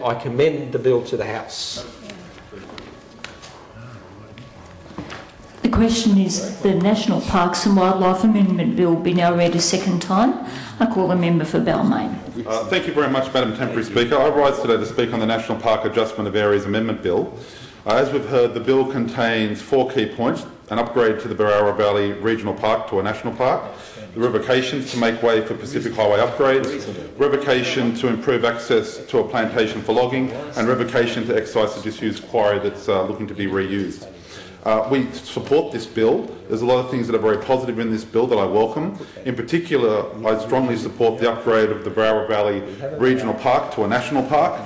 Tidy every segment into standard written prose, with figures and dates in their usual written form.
I commend the bill to the House. The question is the National Parks and Wildlife Amendment Bill be now read a second time. I call the member for Balmain. Thank you very much, Madam Temporary Speaker. I rise today to speak on the National Park Adjustment of Areas Amendment Bill. As we've heard, the bill contains 4 key points: an upgrade to the Berowra Valley Regional Park to a national park, the revocations to make way for Pacific Highway upgrades, revocation to improve access to a plantation for logging, and revocation to excise the disused quarry that's looking to be reused. We support this bill. There's a lot of things that are very positive in this bill that I welcome. In particular, I strongly support the upgrade of the Berowra Valley Regional Park to a national park.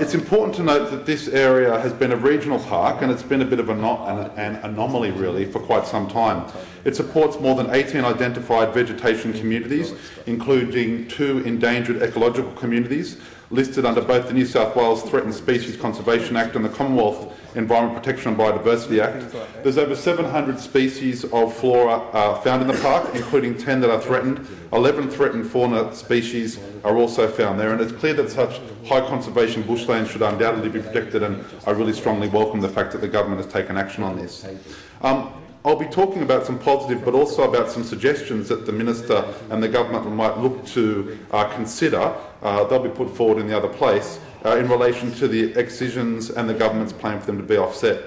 It's important to note that this area has been a regional park, and it's been a bit of an anomaly really for quite some time. It supports more than 18 identified vegetation communities, including 2 endangered ecological communities listed under both the New South Wales Threatened Species Conservation Act and the Commonwealth Environment Protection and Biodiversity Act. There's over 700 species of flora found in the park, including 10 that are threatened. 11 threatened fauna species are also found there, and it's clear that such high conservation bushland should undoubtedly be protected, and I really strongly welcome the fact that the government has taken action on this. I'll be talking about some positive, but also about some suggestions that the Minister and the government might look to consider. They'll be put forward in the other place in relation to the excisions and the government's plan for them to be offset.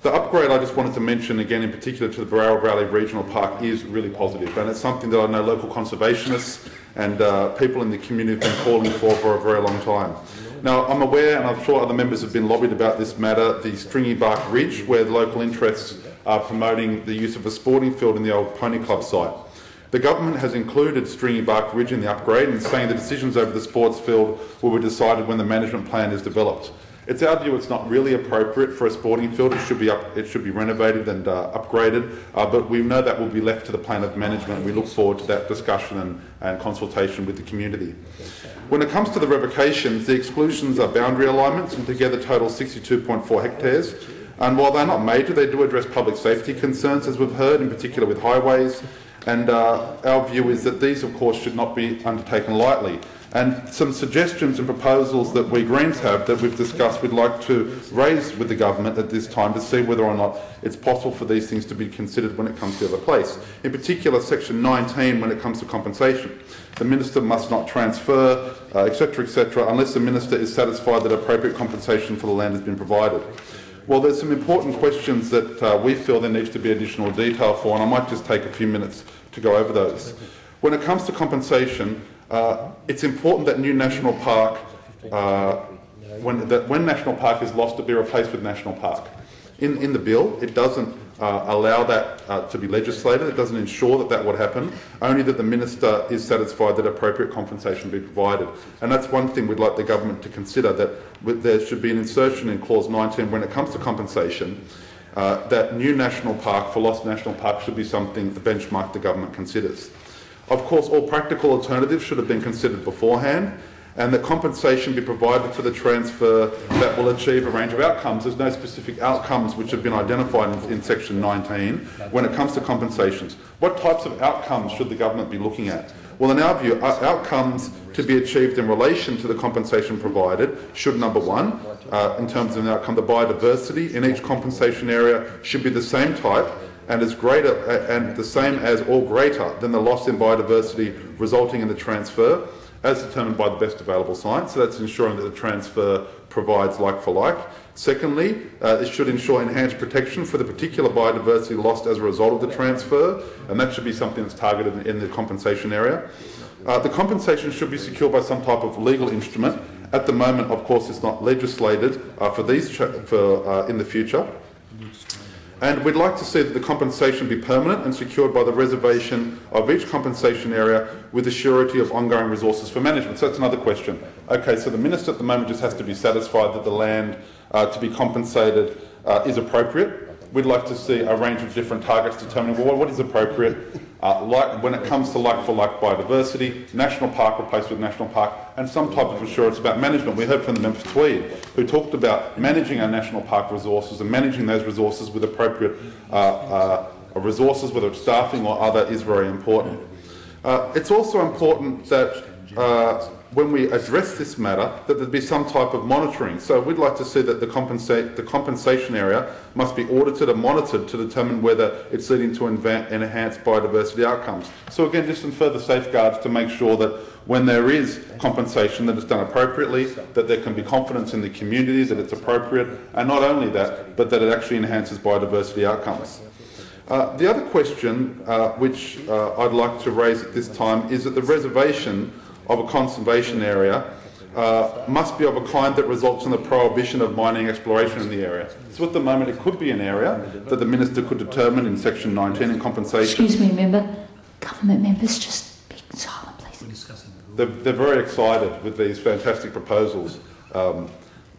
The upgrade I just wanted to mention again in particular to the Berowra Valley Regional Park is really positive, and it's something that I know local conservationists and people in the community have been calling for a very long time. Now, I'm aware, and I'm sure other members have been lobbied about this matter, the Stringy Bark Ridge, where the local interests are promoting the use of a sporting field in the old Pony Club site. The government has included Stringy Bark Ridge in the upgrade and saying the decisions over the sports field will be decided when the management plan is developed. It's our view it's not really appropriate for a sporting field. It should be renovated and upgraded, but we know that will be left to the plan of management. We look forward to that discussion and consultation with the community. When it comes to the revocations, the exclusions are boundary alignments and together total 62.4 hectares. And while they're not major, they do address public safety concerns, as we've heard, in particular with highways. And our view is that these, of course, should not be undertaken lightly. And some suggestions and proposals that we Greens have that we've discussed we'd like to raise with the government at this time to see whether or not it's possible for these things to be considered when it comes to the other place. In particular, section 19 when it comes to compensation. The Minister must not transfer, etc., unless the Minister is satisfied that appropriate compensation for the land has been provided. Well, there's some important questions that we feel there needs to be additional detail for, and I might just take a few minutes to go over those. When it comes to compensation, it's important that new national park, when national park is lost, to be replaced with national park. In the bill, it doesn't allow that to be legislated. It doesn't ensure that that would happen, only that the Minister is satisfied that appropriate compensation be provided. And that's one thing we'd like the government to consider, that there should be an insertion in clause 19 when it comes to compensation, that new national park for lost national park should be something the benchmark the government considers. Of course, all practical alternatives should have been considered beforehand, and that compensation be provided for the transfer that will achieve a range of outcomes. There's no specific outcomes which have been identified in section 19 when it comes to compensations. What types of outcomes should the government be looking at? Well, in our view, outcomes to be achieved in relation to the compensation provided should, number one, in terms of an outcome, the biodiversity in each compensation area should be the same type and is greater and the same as or greater than the loss in biodiversity resulting in the transfer, as determined by the best available science. So that's ensuring that the transfer provides like for like. Secondly, it should ensure enhanced protection for the particular biodiversity lost as a result of the transfer, and that should be something that's targeted in the compensation area. The compensation should be secured by some type of legal instrument. At the moment, of course, it's not legislated for these in the future. And we'd like to see that the compensation be permanent and secured by the reservation of each compensation area with the surety of ongoing resources for management. So that's another question. Okay, so the Minister at the moment just has to be satisfied that the land to be compensated is appropriate. We'd like to see a range of different targets determining, well, what is appropriate when it comes to like-for-like biodiversity, national park replaced with national park, and some type of assurance about management. We heard from the member for Tweed, who talked about managing our national park resources and managing those resources with appropriate resources, whether it's staffing or other, is very important. It's also important that when we address this matter, that there be some type of monitoring. So we'd like to see that the compensation area must be audited and monitored to determine whether it's leading to enhanced biodiversity outcomes. So again, just some further safeguards to make sure that when there is compensation, that it's done appropriately, that there can be confidence in the community that it's appropriate, and not only that, but that it actually enhances biodiversity outcomes. The other question which I'd like to raise at this time is that the reservation of a conservation area must be of a kind that results in the prohibition of mining exploration in the area. So at the moment it could be an area that the Minister could determine in section 19 in compensation. Excuse me, member. Government members, just be silent, please. They're very excited with these fantastic proposals,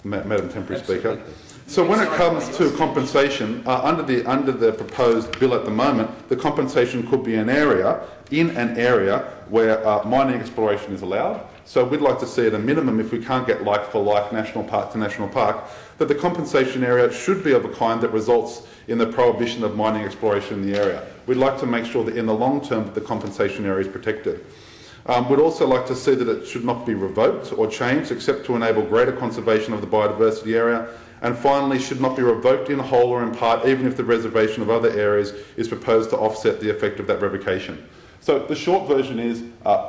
Madam Temporary Speaker. So when it comes to compensation, under the proposed bill at the moment, the compensation could be in an area where mining exploration is allowed. So we'd like to see at a minimum, if we can't get like for like national park to national park, that the compensation area should be of a kind that results in the prohibition of mining exploration in the area. We'd like to make sure that in the long term that the compensation area is protected. We'd also like to see that it should not be revoked or changed except to enable greater conservation of the biodiversity area. And finally, should not be revoked in whole or in part, even if the reservation of other areas is proposed to offset the effect of that revocation. So the short version is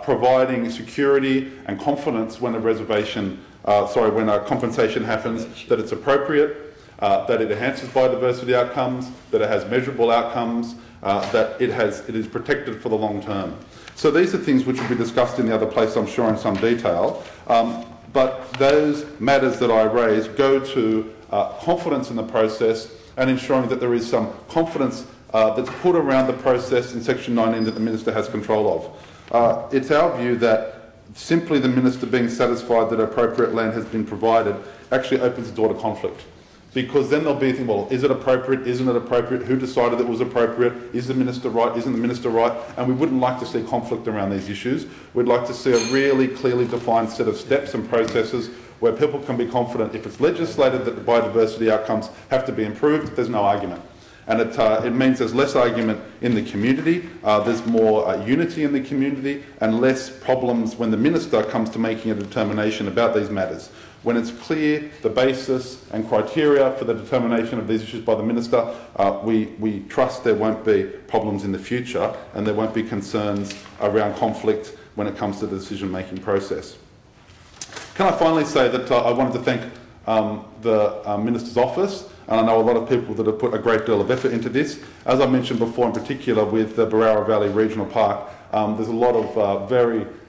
providing security and confidence when a when a compensation happens, that it's appropriate, that it enhances biodiversity outcomes, that it has measurable outcomes, that it is protected for the long term. So these are things which will be discussed in the other place, I'm sure, in some detail. But those matters that I raise go to confidence in the process and ensuring that there is some confidence that's put around the process in section 19 that the Minister has control of. It's our view that simply the Minister being satisfied that appropriate land has been provided actually opens the door to conflict. Because then there'll be thinking, well, is it appropriate, isn't it appropriate, who decided it was appropriate, is the Minister right, isn't the Minister right? And we wouldn't like to see conflict around these issues. We'd like to see a really clearly defined set of steps and processes where people can be confident if it's legislated that the biodiversity outcomes have to be improved, there's no argument. And it means there's less argument in the community, there's more unity in the community, and less problems when the Minister comes to making a determination about these matters. When it's clear the basis and criteria for the determination of these issues by the Minister, we trust there won't be problems in the future and there won't be concerns around conflict when it comes to the decision-making process. Can I finally say that I wanted to thank the Minister's office, and I know a lot of people that have put a great deal of effort into this. As I mentioned before, in particular with the Berowra Valley Regional Park, there's a lot of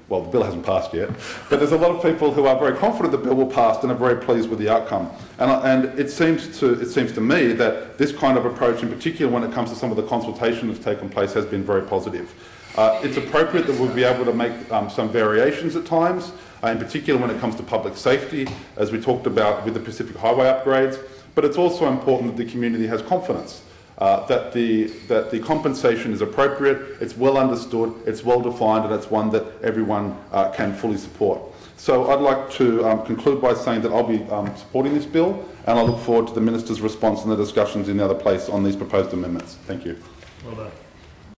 well, the bill hasn't passed yet, but there's a lot of people who are very confident the bill will pass and are very pleased with the outcome. And it seems to me that this kind of approach, in particular when it comes to some of the consultation that's taken place, has been very positive. It's appropriate that we'll be able to make some variations at times, in particular when it comes to public safety, as we talked about with the Pacific Highway upgrades, but it's also important that the community has confidence. That the compensation is appropriate, it's well understood, it's well defined, and it's one that everyone can fully support. So I'd like to conclude by saying that I'll be supporting this bill, and I look forward to the Minister's response and the discussions in the other place on these proposed amendments. Thank you. Well done.